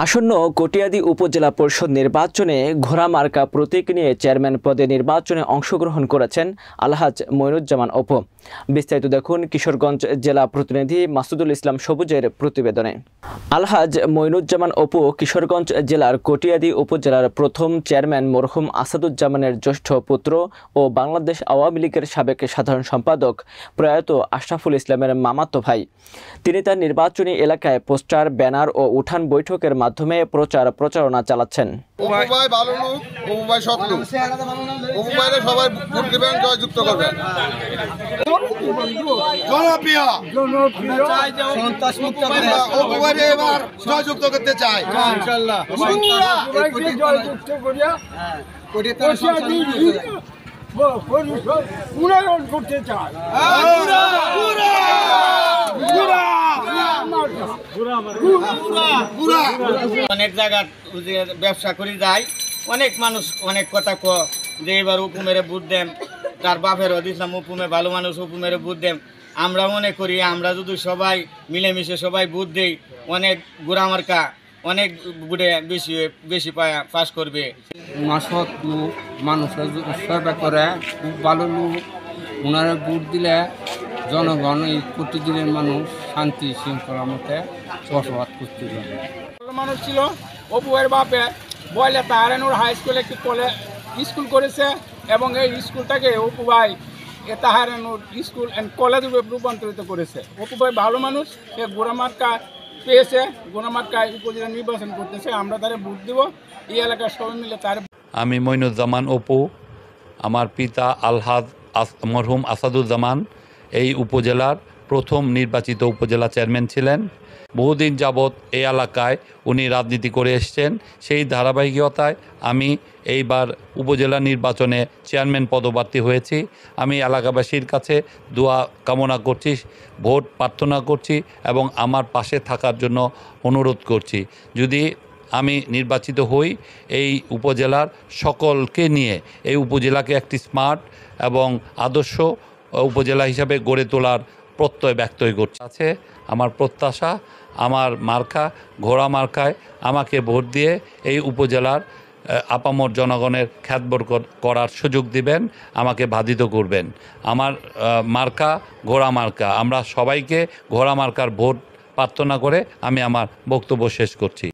আসন্ন কটিয়াদী উপজেলা পরিষদ নির্বাচনে ঘোড়া মার্কা প্রতীক নিয়ে চেয়ারম্যান পদে নির্বাচনে অংশগ্রহণ করেছেন আলহাজ মঈনুজ্জামান অপু। বিস্তারিত দেখুন কিশোরগঞ্জ জেলা প্রতিনিধি মাসুদুল ইসলাম সবুজের প্রতিবেদনে। আলহাজ মঈনুজ্জামান অপু কিশোরগঞ্জ জেলার কটিয়াদী উপজেলার প্রথম চেয়ারম্যান মরহুম আসাদুজ্জামানের জ্যেষ্ঠ পুত্র ও বাংলাদেশ আওয়ামী লীগের সাবেক সাধারণ সম্পাদক প্রয়াত আশরাফুল ইসলামের মামাতো ভাই। তিনি তার নির্বাচনী এলাকায় পোস্টার, ব্যানার ও উঠান বৈঠকের মাধ্যমে প্রচারণা চালাচ্ছেন। অনেক জায়গা ব্যবসা করে যায়, অনেক মানুষ অনেক কথা যে এবার উপু মেরে বুট দেন, তার বাপের দিয়েছিলাম উপু মেরে ভালো মানুষ উপু মেরে বুট দেন। আমরা মনে করি আমরা যদি সবাই মিলেমিশে সবাই বুট দেই, অনেক গুড়া মার্কা অনেক বুটে বেশি পাস করবে। সৎ লোক, মানুষের সেবা করে, খুব ভালো লোক। ওনারা বুট দিলে জনগণ এই প্রতিদিনের মানুষ শান্তি শৃঙ্খলার মধ্যে বসবাস করতে পারে। মানুষ ছিল অপুয়ের বাপে বয়লে তাহারানুর হাই স্কুলে একটি স্কুল করেছে এবং এই স্কুলটাকে অপু ভাই তাহারানুর স্কুল অ্যান্ড কলেজ রূপান্তরিত করেছে। অপু ভাই ভালো মানুষ, সে গোড়ামার্কা পেয়েছে, গোড়ামার্কায় উপজেলা নির্বাচন করতেছে। আমরা তারে ভোট দিব, এই এলাকার সবাই মিলে তার। আমি মঈনুজ্জামান অপু, আমার পিতা আলহাজ মরহুম আসাদুজ্জামান এই উপজেলার প্রথম নির্বাচিত উপজেলা চেয়ারম্যান ছিলেন। বহুদিন যাবৎ এই এলাকায় উনি রাজনীতি করে এসছেন। সেই ধারাবাহিকতায় আমি এইবার উপজেলা নির্বাচনে চেয়ারম্যান পদপ্রার্থী হয়েছি। আমি এলাকাবাসীর কাছে দোয়া কামনা করছি, ভোট প্রার্থনা করছি এবং আমার পাশে থাকার জন্য অনুরোধ করছি। যদি আমি নির্বাচিত হই, এই উপজেলার সকলকে নিয়ে এই উপজেলাকে একটি স্মার্ট এবং আদর্শ উপজেলা হিসাবে গড়ে তোলার প্রত্যয় ব্যক্ত করছে। আমার প্রত্যাশা, আমার মার্কা ঘোড়া মার্কায় আমাকে ভোট দিয়ে এই উপজেলার আপামর জনগণের খ্যাতবর করার সুযোগ দিবেন, আমাকে বাধিত করবেন। আমার মার্কা ঘোড়া মার্কা। আমরা সবাইকে ঘোড়া মার্কার ভোট প্রার্থনা করে আমি আমার বক্তব্য শেষ করছি।